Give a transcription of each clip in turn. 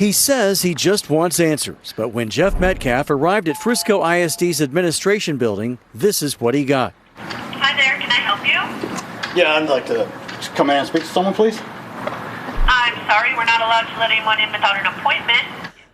He says he just wants answers, but when Jeff Metcalf arrived at Frisco ISD's administration building, this is what he got. Hi there, can I help you? Yeah, I'd like to come in and speak to someone, please. I'm sorry, we're not allowed to let anyone in without an appointment.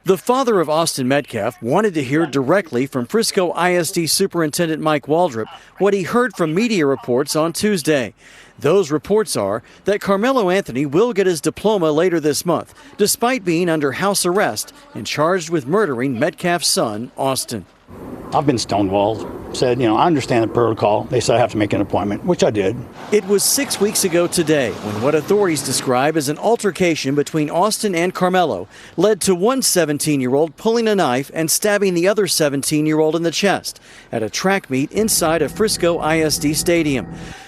The father of Austin Metcalf wanted to hear directly from Frisco ISD Superintendent Mike Waldrop what he heard from media reports on Tuesday. Those reports are that Karmelo Anthony will get his diploma later this month, despite being under house arrest and charged with murdering Metcalf's son, Austin. I've been stonewalled. Said, I understand the protocol. They said I have to make an appointment, which I did. It was 6 weeks ago today when what authorities describe as an altercation between Austin and Karmelo led to one 17-year-old pulling a knife and stabbing the other 17-year-old in the chest at a track meet inside a Frisco ISD stadium.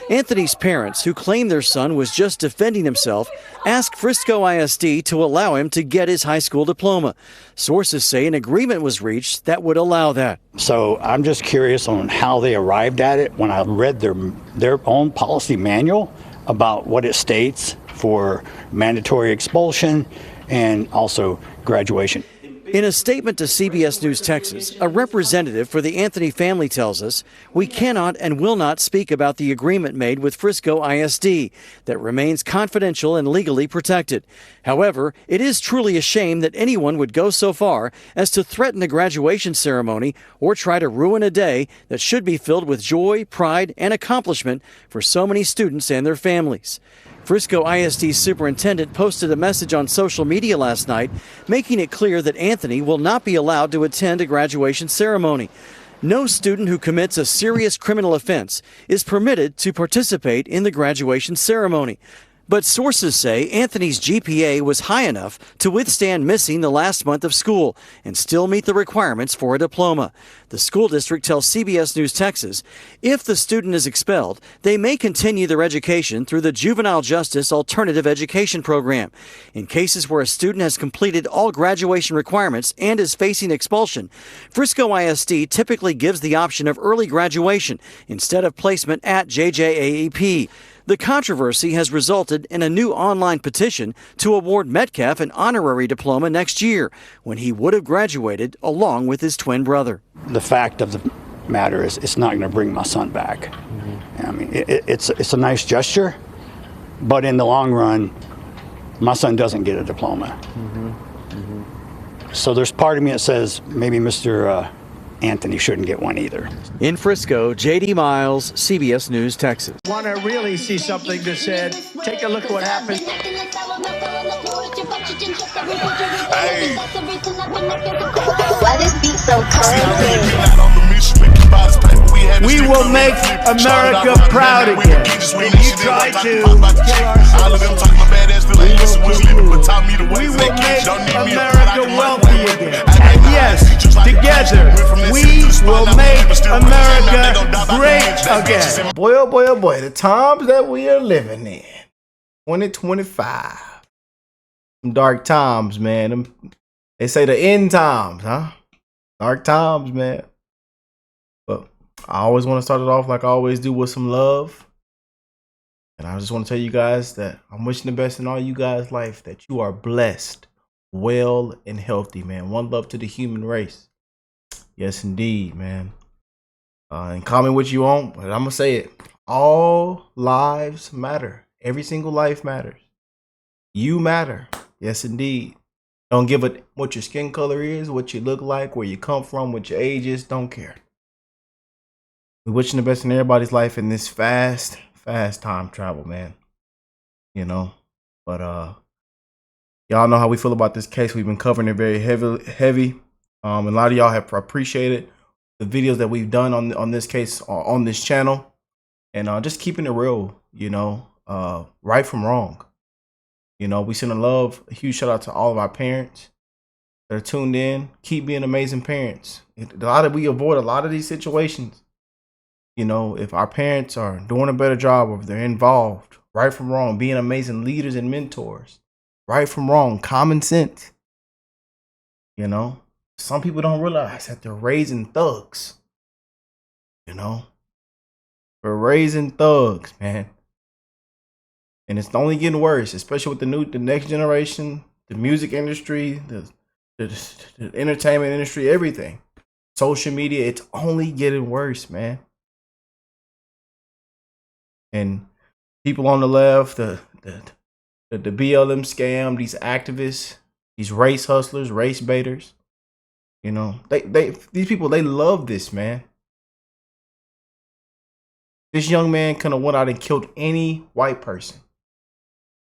Anthony's parents, who claim their son was just defending himself, asked Frisco ISD to allow him to get his high school diploma. Sources say an agreement was reached that would allow that. So I'm just curious on how they arrived at it when I read their own policy manual about what it states for mandatory expulsion and also graduation. In a statement to CBS News Texas, a representative for the Anthony family tells us, "We cannot and will not speak about the agreement made with Frisco ISD that remains confidential and legally protected. However, it is truly a shame that anyone would go so far as to threaten a graduation ceremony or try to ruin a day that should be filled with joy, pride, and accomplishment for so many students and their families." Frisco ISD superintendent posted a message on social media last night, making it clear that Anthony will not be allowed to attend a graduation ceremony. No student who commits a serious criminal offense is permitted to participate in the graduation ceremony. But sources say Anthony's GPA was high enough to withstand missing the last month of school and still meet the requirements for a diploma. The school district tells CBS News Texas if the student is expelled, they may continue their education through the Juvenile Justice Alternative Education Program. In cases where a student has completed all graduation requirements and is facing expulsion, Frisco ISD typically gives the option of early graduation instead of placement at JJAEP. The controversy has resulted in a new online petition to award Metcalf an honorary diploma next year, when he would have graduated along with his twin brother. The fact of the matter is it's not going to bring my son back. I mean, it's a nice gesture, but in the long run, my son doesn't get a diploma. So there's part of me that says maybe Mr. Anthony shouldn't get one either. In Frisco, J.D. Miles, CBS News, Texas. Want to really see something that said, take a look at what happened. Hey. Why this beat so cold? We will make America proud again. When you try to we will make America wealthy again. And yes, together, we will make America great again. Boy, oh boy, oh boy, the times that we are living in. 2025. Some dark times, man. They say the end times, huh? Dark times, man. But I always want to start it off like I always do with some love. And I just want to tell you guys that I'm wishing the best in all you guys' life, that you are blessed, well, and healthy, man. One love to the human race. Yes, indeed, man. And call me what you want, but I'm going to say it. All lives matter. Every single life matters. You matter. Yes, indeed. Don't give a what your skin color is, what you look like, where you come from, what your age is. Don't care. We're wishing the best in everybody's life in this fast time travel, man. But y'all know how we feel about this case. We've been covering it very heavy. And a lot of y'all have appreciated the videos that we've done on this case on this channel, and just keeping it real, right from wrong. We send a huge shout out to all of our parents that are tuned in. Keep being amazing parents. We avoid a lot of these situations. If our parents are doing a better job, or if they're involved, right from wrong, being amazing leaders and mentors, right from wrong, common sense. Some people don't realize that they're raising thugs. We're raising thugs, man. And it's only getting worse, especially with the next generation. the music industry, the entertainment industry, everything. Social media, it's only getting worse, man. And people on the left, the BLM scam, these activists, these race hustlers, race baiters, you know, these people, they love this, man. This young man could have went out and killed any white person,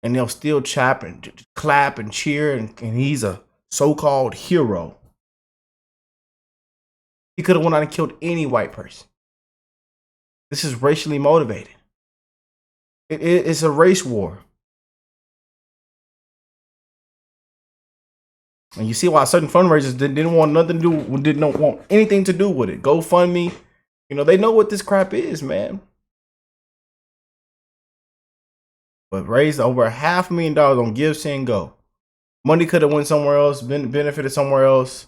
and they'll still clap and cheer, and he's a so-called hero. He could have went out and killed any white person. This is racially motivated. It's a race war. And you see why certain fundraisers didn't want nothing to do, didn't want anything to do with it. GoFundMe, you know, they know what this crap is, man. But raised over $500,000 on Give, Send, Go. Money could have went somewhere else, benefited somewhere else.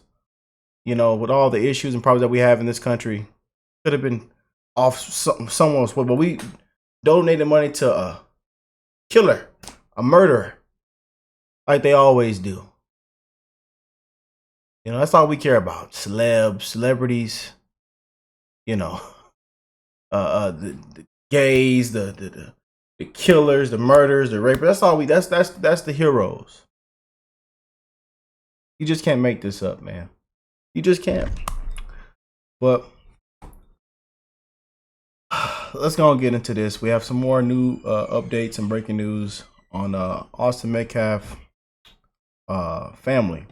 You know, with all the issues and problems that we have in this country, could have been off somewhere else. But we donated money to a killer, a murderer, like they always do. You know, that's all we care about. Celebrities, you know, the gays, the killers, the murderers, the rapists. That's all that's the heroes. You just can't make this up, man. You just can't. But let's go and get into this. We have some more new updates and breaking news on Austin Metcalf family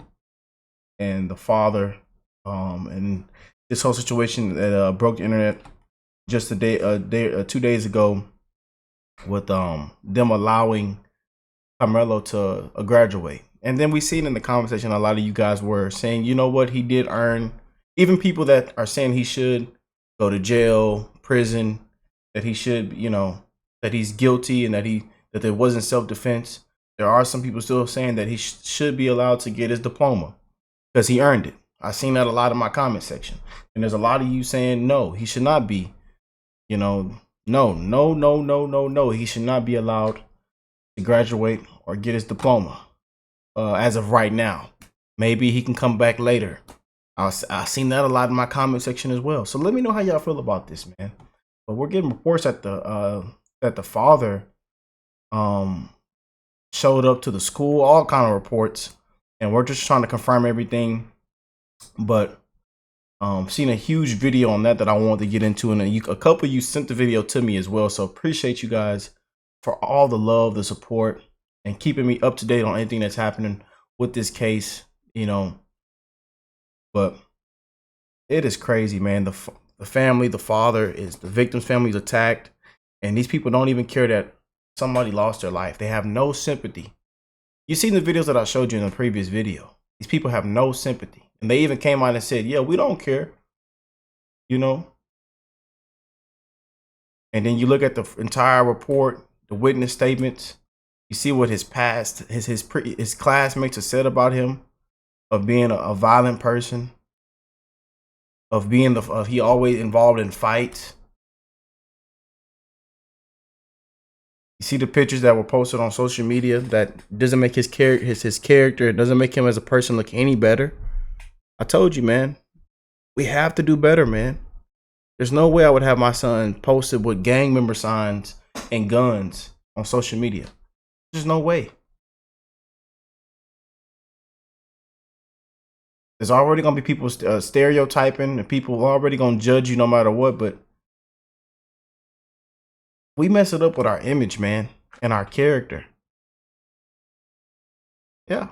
and the father, and this whole situation that broke the internet just 2 days ago with them allowing Karmelo to graduate. And then we seen in the conversation a lot of you guys were saying, you know what, he did earn, even people that are saying he should go to jail, prison, that he should, you know, that he's guilty and that there wasn't self-defense. There are some people still saying that he should be allowed to get his diploma because he earned it. I've seen that a lot in my comment section. And there's a lot of you saying, no, he should not be, you know, no. He should not be allowed to graduate or get his diploma as of right now. Maybe he can come back later. I've seen that a lot in my comment section as well. So let me know how y'all feel about this, man. But we're getting reports that the father showed up to the school, all kind of reports, and we're just trying to confirm everything. But seen a huge video on that I wanted to get into, and a couple of you sent the video to me as well. So appreciate you guys for all the love, the support, and keeping me up to date on anything that's happening with this case, you know. But it is crazy, man. The family, the father, is the victim's family is attacked, and these people don't even care that somebody lost their life. They have no sympathy. You seen the videos that I showed you in the previous video. These people have no sympathy, and they even came out and said, yeah, we don't care, you know. And then you look at the entire report, the witness statements, you see what his past, his classmates have said about him, of being a violent person, of being he always involved in fights. You see the pictures that were posted on social media that doesn't make his character, it doesn't make him as a person look any better. I told you, man, we have to do better, man. There's no way I would have my son posted with gang member signs and guns on social media. There's no way. There's already going to be people stereotyping, and people are already going to judge you no matter what. But we mess it up with our image, man, and our character. Yeah.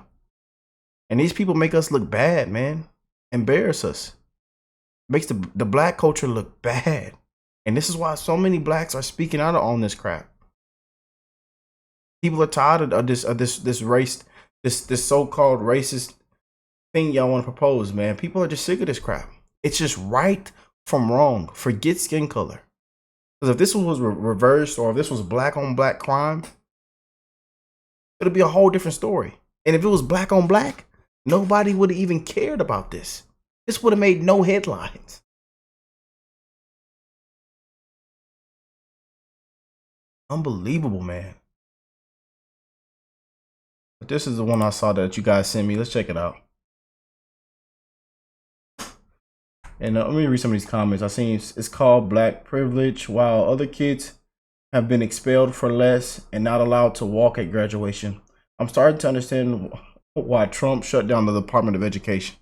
And these people make us look bad, man. Embarrass us. Makes the black culture look bad. And this is why so many blacks are speaking out on this crap. People are tired of this race, this so-called racist thing y'all want to propose, man. People are just sick of this crap. It's just right from wrong. Forget skin color. Because if this was reversed, or if this was black on black crime, it'll be a whole different story. And if it was black on black, nobody would have even cared about this. This would have made no headlines. Unbelievable, man. But this is the one I saw that you guys sent me. Let's check it out. And let me read some of these comments. I seen it's called Black Privilege. While other kids have been expelled for less and not allowed to walk at graduation, I'm starting to understand why Trump shut down the Department of Education.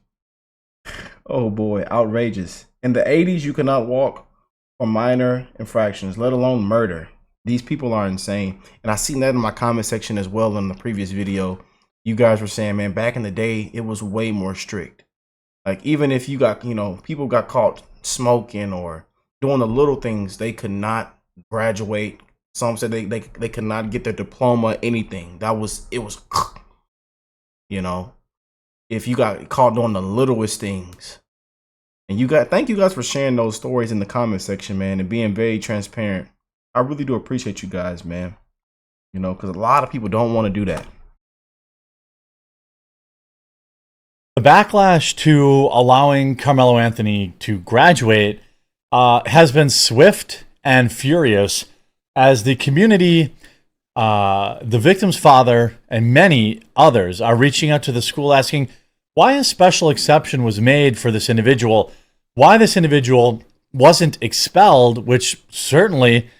Oh boy, outrageous. In the 80s, you could not walk for minor infractions, let alone murder. These people are insane. And I seen that in my comment section as well in the previous video. You guys were saying, man, back in the day, it was way more strict. Like, even if you got, people got caught smoking or doing the little things, they could not graduate. Some said they could not get their diploma, anything. It was, if you got caught doing the littlest things. And thank you guys for sharing those stories in the comment section, man, and being very transparent. I really do appreciate you guys, man. Because a lot of people don't want to do that. The backlash to allowing Karmelo Anthony to graduate has been swift and furious as the community, the victim's father, and many others are reaching out to the school asking why a special exception was made for this individual, why this individual wasn't expelled, which certainly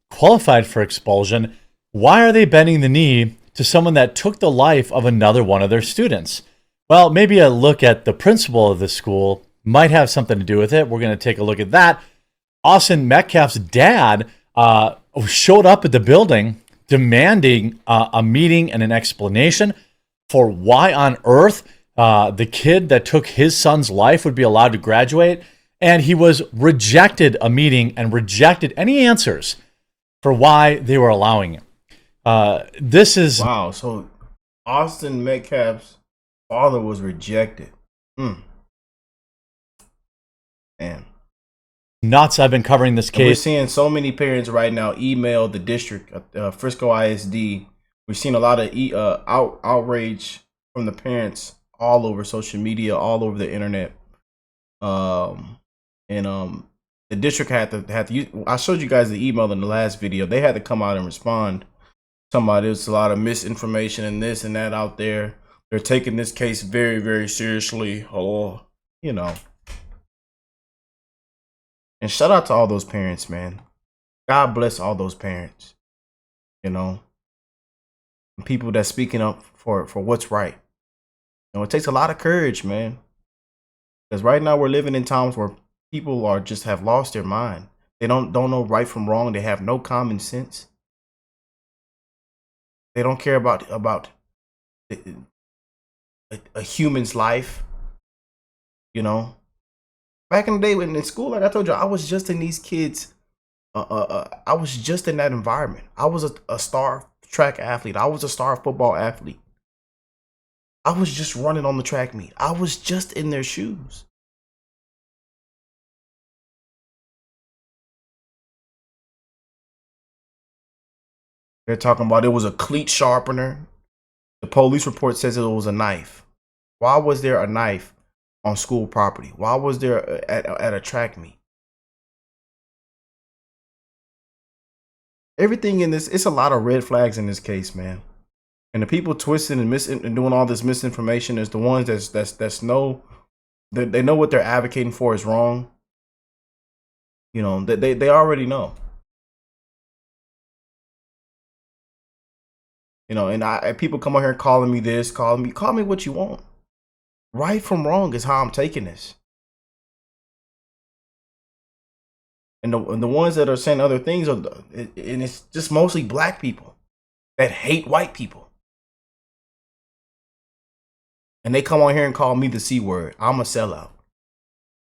qualified for expulsion. Why are they bending the knee to someone that took the life of another one of their students? Well, maybe a look at the principal of the school might have something to do with it. We're going to take a look at that. Austin Metcalf's dad showed up at the building demanding a meeting and an explanation for why on earth the kid that took his son's life would be allowed to graduate. And he was rejected a meeting and rejected any answers for why they were allowing it. This is... Wow, so Austin Metcalf's father was rejected. Man. Nuts. I've been covering this case. And we're seeing so many parents right now email the district, Frisco ISD. We've seen a lot of outrage from the parents all over social media, all over the internet. The district had to use, I showed you guys the email in the last video. They had to come out and respond. Talking about there's a lot of misinformation and this and that out there. They're taking this case very, very seriously. And shout out to all those parents, man. God bless all those parents. And people that's speaking up for what's right. It takes a lot of courage, man. Because right now we're living in times where people have lost their mind. They don't know right from wrong. They have no common sense. They don't care about a human's life. Back in the day when in school, like I told you, I was just in these kids. I was just in that environment. I was a star track athlete. I was a star football athlete. I was just running on the track meet. I was just in their shoes. They're talking about it was a cleat sharpener. The police report says it was a knife. Why was there a knife on school property? Why was there at a track meet? Everything in this, it's a lot of red flags in this case, man. And the people twisting and doing all this misinformation is the ones that's they know what they're advocating for is wrong. They already know. And people come out here calling me this, call me what you want. Right from wrong is how I'm taking this. And the ones that are saying other things and it's just mostly black people that hate white people. And they come on here and call me the C word. I'm a sellout.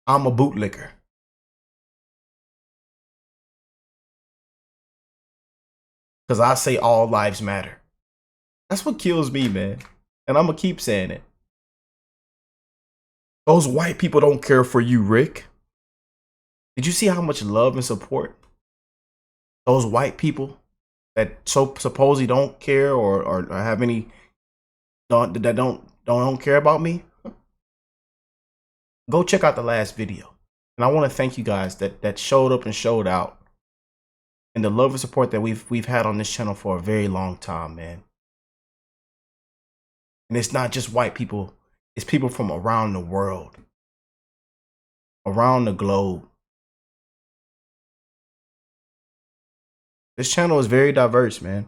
I'm a bootlicker. Because I say all lives matter. That's what kills me, man. And I'm going to keep saying it. Those white people don't care for you, Rick. Did you see how much love and support those white people that supposedly don't care or have any don't care about me? Go check out the last video. And I want to thank you guys that showed up and showed out. And the love and support that we've had on this channel for a very long time, man. And it's not just white people. It's people from around the world. Around the globe. This channel is very diverse, man.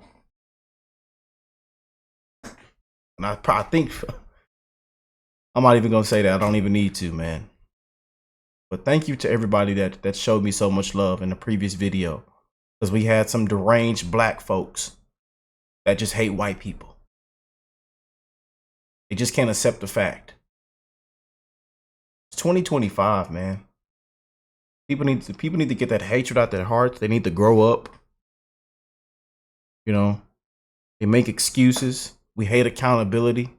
And I think I'm not even gonna say that. I don't even need to, man. But thank you to everybody that showed me so much love in the previous video. Because we had some deranged black folks that just hate white people. They just can't accept the fact. It's 2025, man. People need to get that hatred out their hearts. They need to grow up. You know, they make excuses. We hate accountability.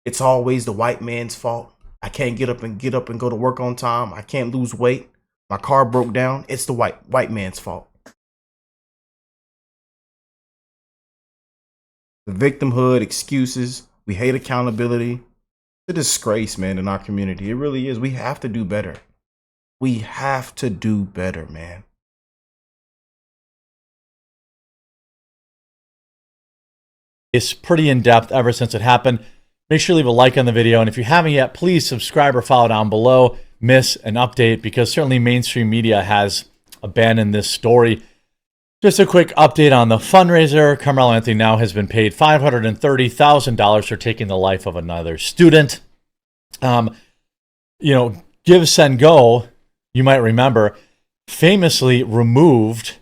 It's always the white man's fault. I can't get up and go to work on time. I can't lose weight. My car broke down. It's the white man's fault. The victimhood, excuses. We hate accountability. It's a disgrace, man, in our community. It really is. We have to do better. We have to do better, man. It's pretty in-depth ever since it happened. Make sure you leave a like on the video, and if you haven't yet, please subscribe or follow down below. Miss an update, because certainly mainstream media has abandoned this story. Just a quick update on the fundraiser. Karmelo Anthony now has been paid $530,000 for taking the life of another student. You know, Give, Send, Go, you might remember, famously removed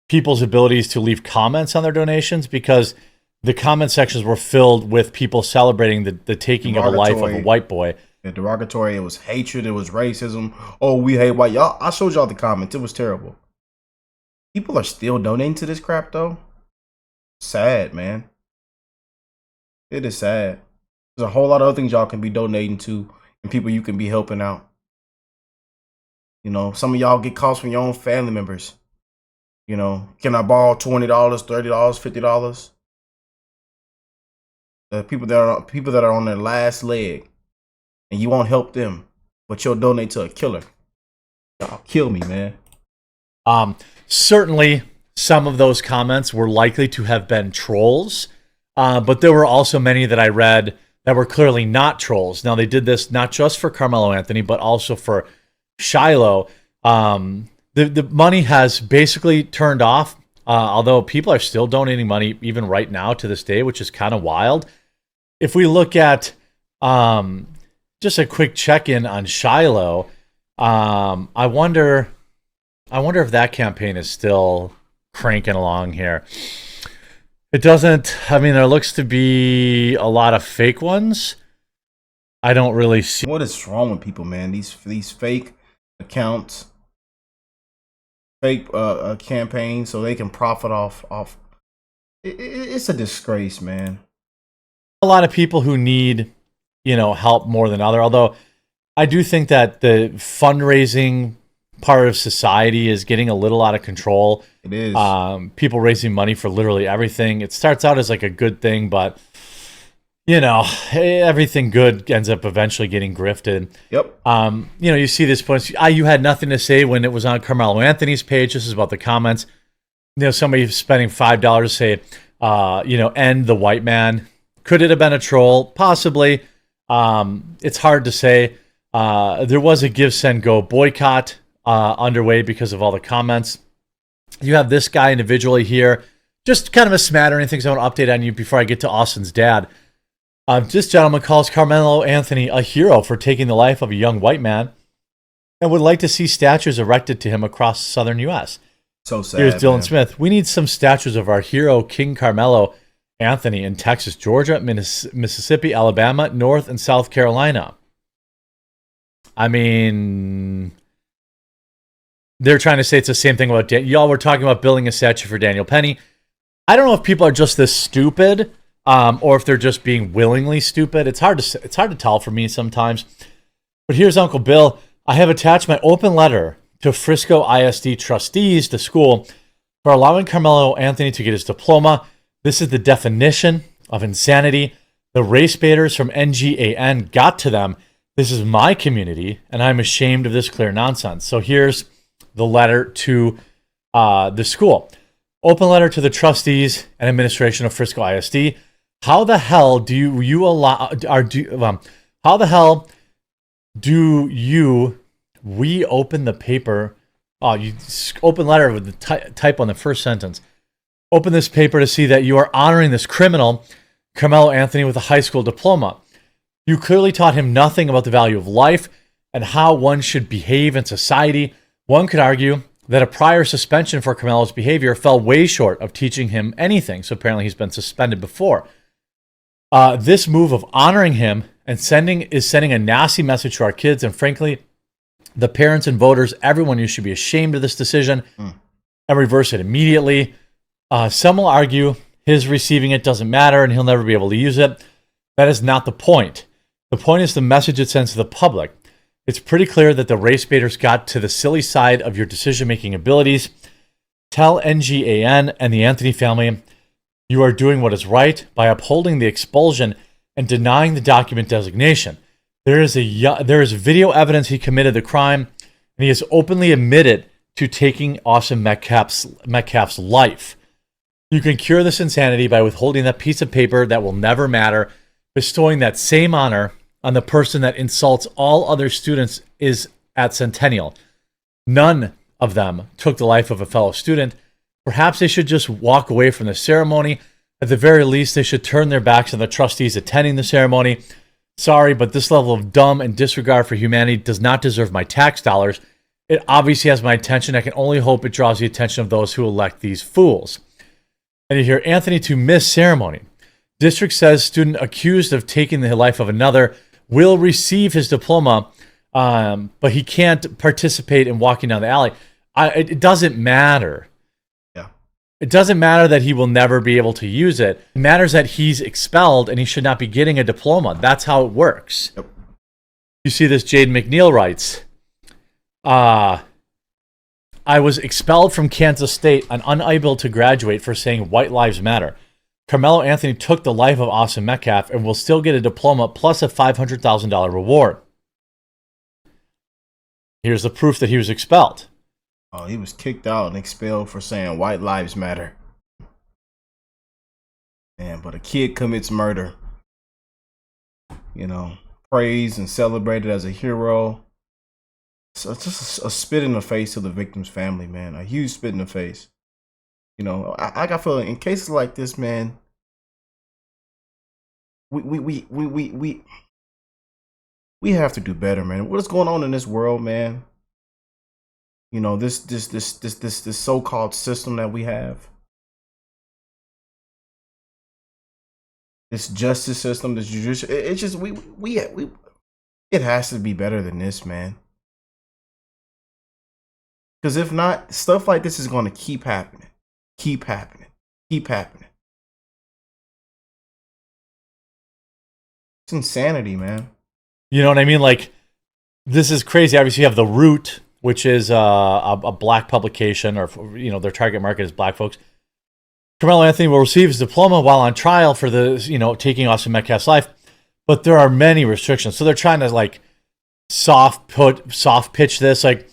people's abilities to leave comments on their donations because the comment sections were filled with people celebrating the taking of a life of a white boy. Yeah, derogatory. It was hatred. It was racism. Oh, we hate white. Y'all, I showed y'all the comments. It was terrible. People are still donating to this crap, though. Sad, man. It is sad. There's a whole lot of other things y'all can be donating to and people you can be helping out. You know, some of y'all get calls from your own family members. You know, can I borrow $20, $30, $50? People that are on their last leg, and you won't help them, but you'll donate to a killer. Y'all kill me, man. Certainly, some of those comments were likely to have been trolls, but there were also many that I read that were clearly not trolls. Now, they did this not just for Karmelo Anthony, but also for Shiloh. The money has basically turned off, although people are still donating money even right now to this day, which is kind of wild. If we look at just a quick check-in on Shiloh, I wonder if that campaign is still cranking along here. It doesn't. I mean, there looks to be a lot of fake ones. I don't really see. What is wrong with people, man? These fake accounts, fake campaigns, so they can profit off. It's a disgrace, man. A lot of people who need, you know, help more than other. Although I do think that the fundraising part of society is getting a little out of control. It is. People raising money for literally everything. It starts out as like a good thing, but you know, everything good ends up eventually getting grifted. Yep. You know, you see this point. You had nothing to say when it was on Karmelo Anthony's page. This is about the comments. You know, somebody spending $5 to say, you know, end the white man. Could it have been a troll? Possibly. It's hard to say. There was a Give, Send, Go boycott underway because of all the comments. You have this guy individually here. Just kind of a smattering of things I want to update on you before I get to Austin's dad. This gentleman calls Karmelo Anthony a hero for taking the life of a young white man and would like to see statues erected to him across the southern U.S. So sad. Here's Dylan man. Smith. We need some statues of our hero, King Karmelo Anthony, in Texas, Georgia, Mississippi, Alabama, North and South Carolina. I mean, they're trying to say it's the same thing about y'all were talking about building a statue for Daniel Penny. I don't know if people are just this stupid, or if they're just being willingly stupid. It's hard to tell for me sometimes. But here's Uncle Bill. I have attached my open letter to Frisco ISD trustees, the school, for allowing Karmelo Anthony to get his diploma. This is the definition of insanity. The race baiters from NGAN got to them. This is my community, and I'm ashamed of this clear nonsense. So here's the letter to the school. Open letter to the trustees and administration of Frisco ISD. how the hell do you allow? How the hell do you reopen the paper? Oh, you open letter with the type on the first sentence. Open this paper to see that you are honoring this criminal, Karmelo Anthony, with a high school diploma. You clearly taught him nothing about the value of life and how one should behave in society. One could argue that a prior suspension for Karmelo's behavior fell way short of teaching him anything. So apparently he's been suspended before. This move of honoring him and sending a nasty message to our kids, and frankly, the parents and voters, everyone, you should be ashamed of this decision and reverse it immediately. Some will argue his receiving it doesn't matter and he'll never be able to use it. That is not the point. The point is the message it sends to the public. It's pretty clear that the race baiters got to the silly side of your decision-making abilities. Tell NGAN and the Anthony family you are doing what is right by upholding the expulsion and denying the document designation. There is video evidence he committed the crime, and he has openly admitted to taking Austin Metcalf's life. You can cure this insanity by withholding that piece of paper that will never matter, bestowing that same honor on the person that insults all other students is at Centennial. None of them took the life of a fellow student. Perhaps they should just walk away from the ceremony. At the very least, they should turn their backs on the trustees attending the ceremony. Sorry, but this level of dumb and disregard for humanity does not deserve my tax dollars. It obviously has my attention. I can only hope it draws the attention of those who elect these fools. And you hear Anthony to miss ceremony. District says student accused of taking the life of another will receive his diploma, but he can't participate in walking down the alley. It doesn't matter. Yeah. It doesn't matter that he will never be able to use it. It matters that he's expelled and he should not be getting a diploma. That's how it works. Yep. You see this, Jade McNeil writes, I was expelled from Kansas State and unable to graduate for saying white lives matter. Karmelo Anthony took the life of Austin Metcalf and will still get a diploma plus a $500,000 reward. Here's the proof that he was expelled. Oh, he was kicked out and expelled for saying white lives matter. Man, but a kid commits murder. You know, praised and celebrated as a hero. So it's just a spit in the face to the victim's family, man. A huge spit in the face. You know, I got feeling in cases like this, man. We have to do better, man. What is going on in this world, man? You know, this so-called system that we have. This justice system, this judicial, it's just it has to be better than this, man. Because if not, stuff like this is going to keep happening. Keep happening. Keep happening. It's insanity, man. You know what I mean? Like, this is crazy. Obviously, you have The Root, which is a black publication, or, you know, their target market is black folks. Karmelo Anthony will receive his diploma while on trial for the, you know, taking Austin Metcalf's life. But there are many restrictions. So they're trying to, like, soft pitch this. Like,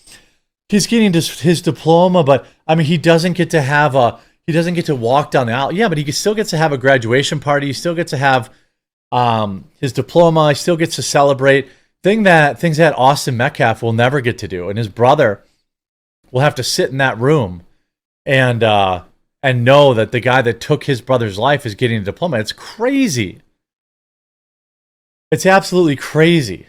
he's getting his diploma, but I mean, he doesn't get to walk down the aisle. Yeah, but he still gets to have a graduation party. He still gets to have his diploma. He still gets to celebrate things that Austin Metcalf will never get to do. And his brother will have to sit in that room and know that the guy that took his brother's life is getting a diploma. It's crazy. It's absolutely crazy.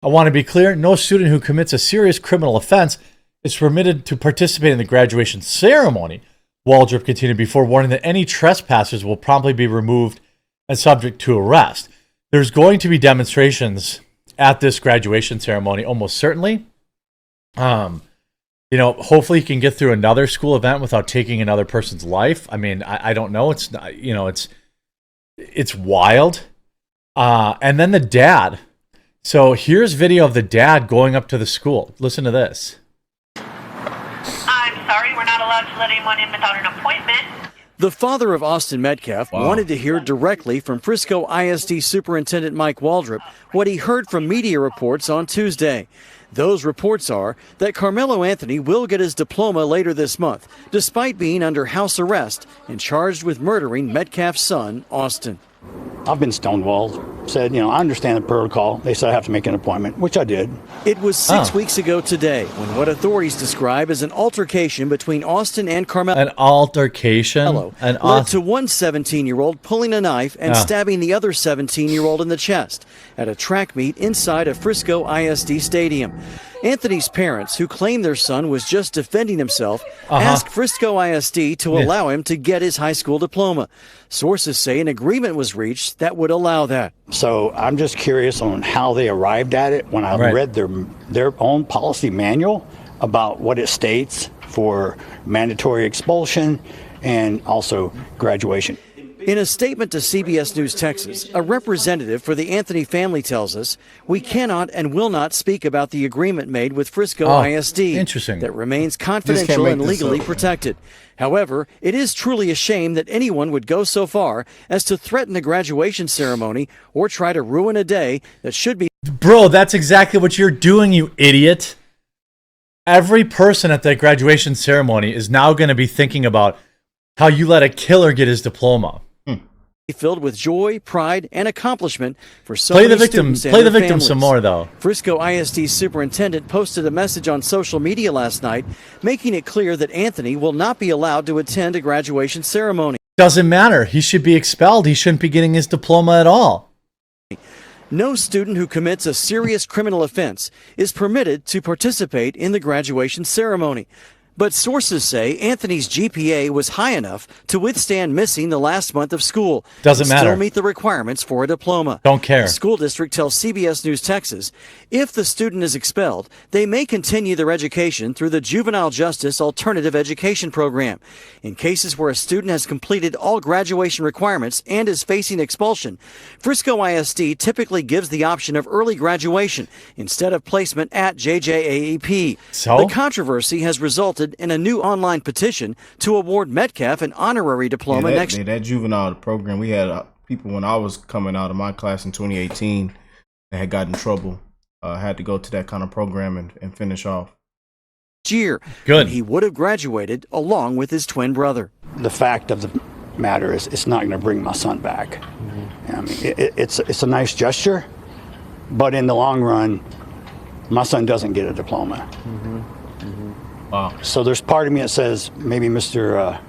I want to be clear, no student who commits a serious criminal offense is permitted to participate in the graduation ceremony. Waldrop continued before warning that any trespassers will promptly be removed and subject to arrest. There's going to be demonstrations at this graduation ceremony, almost certainly. You know, hopefully he can get through another school event without taking another person's life. I mean, I don't know. It's not, you know, it's wild. And then the dad. So here's video of the dad going up to the school. Listen to this. I'm sorry, we're not allowed to let anyone in without an appointment. The father of Austin Metcalf wanted to hear directly from Frisco ISD Superintendent Mike Waldrop what he heard from media reports on Tuesday. Those reports are that Karmelo Anthony will get his diploma later this month, despite being under house arrest and charged with murdering Metcalf's son, Austin. I've been stonewalled. Said, I understand the protocol. They said I have to make an appointment, which I did. It was 6 weeks ago today when what authorities describe as an altercation between Austin and Karmelo. An altercation? Led to one 17-year-old pulling a knife and stabbing the other 17-year-old in the chest at a track meet inside a Frisco ISD stadium. Anthony's parents, who claim their son was just defending himself, asked Frisco ISD to allow him to get his high school diploma. Sources say an agreement was reached that would allow that. So I'm just curious on how they arrived at it when I read their own policy manual about what it states for mandatory expulsion and also graduation. In a statement to CBS News Texas, a representative for the Anthony family tells us, "We cannot and will not speak about the agreement made with Frisco ISD that remains confidential and legally protected. However, it is truly a shame that anyone would go so far as to threaten a graduation ceremony or try to ruin a day that should be..." Bro, that's exactly what you're doing, you idiot. Every person at that graduation ceremony is now going to be thinking about how you let a killer get his diploma. Filled with joy, pride, and accomplishment for so many students and their families. Play the victim some more, though. Frisco ISD superintendent posted a message on social media last night, making it clear that Anthony will not be allowed to attend a graduation ceremony. Doesn't matter. He should be expelled. He shouldn't be getting his diploma at all. No student who commits a serious criminal offense is permitted to participate in the graduation ceremony. But sources say Anthony's GPA was high enough to withstand missing the last month of school. Doesn't matter. Still meet the requirements for a diploma. Don't care. The school district tells CBS News Texas, if the student is expelled, they may continue their education through the Juvenile Justice Alternative Education Program. In cases where a student has completed all graduation requirements and is facing expulsion, Frisco ISD typically gives the option of early graduation instead of placement at JJAEP. So? The controversy has resulted in a new online petition to award Metcalf an honorary diploma next year. That juvenile program, we had people when I was coming out of my class in 2018 that had gotten in trouble, had to go to that kind of program and finish off. Year. Good. He would have graduated along with his twin brother. The fact of the matter is it's not going to bring my son back. I mean, it's a nice gesture, but in the long run, my son doesn't get a diploma. Wow. So there's part of me that says maybe Mr.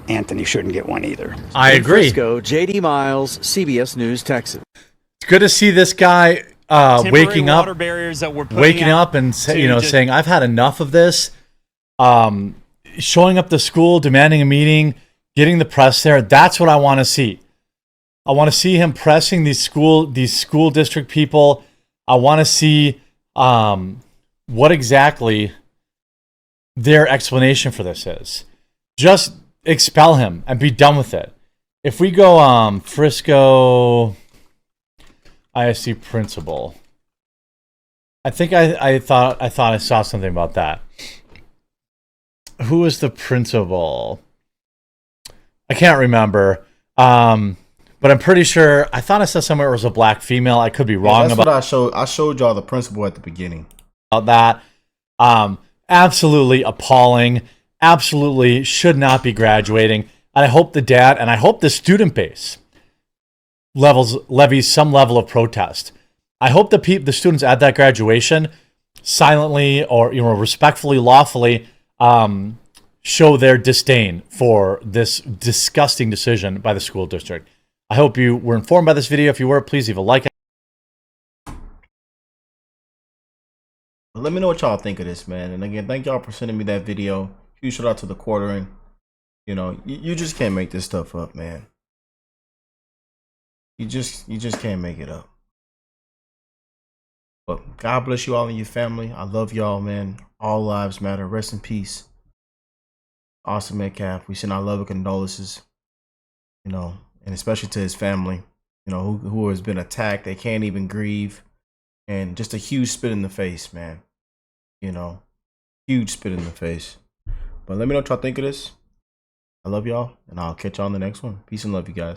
Anthony shouldn't get one either. I agree. Frisco, JD Miles, CBS News, Texas. It's good to see this guy waking up and saying, I've had enough of this. Showing up to school, demanding a meeting, getting the press there. That's what I want to see. I want to see him pressing these school district people. I want to see what exactly their explanation for this is. Just expel him and be done with it. If we go Frisco ISD principal, I think I thought I saw something about that. Who is the principal? I can't remember. But I'm pretty sure I thought I saw somewhere it was a black female. I could be wrong that's about what I showed y'all the principal at the beginning. About that. Absolutely appalling. Absolutely should not be graduating. And I hope the dad and I hope the student base levies some level of protest. I hope the students at that graduation silently or respectfully, lawfully show their disdain for this disgusting decision by the school district. I hope you were informed by this video. If you were, please leave a like. Let me know what y'all think of this, man. And again, thank y'all for sending me that video. Huge shout out to the quartering. You just can't make this stuff up, man. You just can't make it up. But God bless you all and your family. I love y'all, man. All lives matter. Rest in peace. Austin Metcalf. We send our love and condolences. And especially to his family, who has been attacked. They can't even grieve. And just a huge spit in the face, man. Huge spit in the face. But let me know what y'all think of this. I love y'all, and I'll catch y'all on the next one. Peace and love, you guys.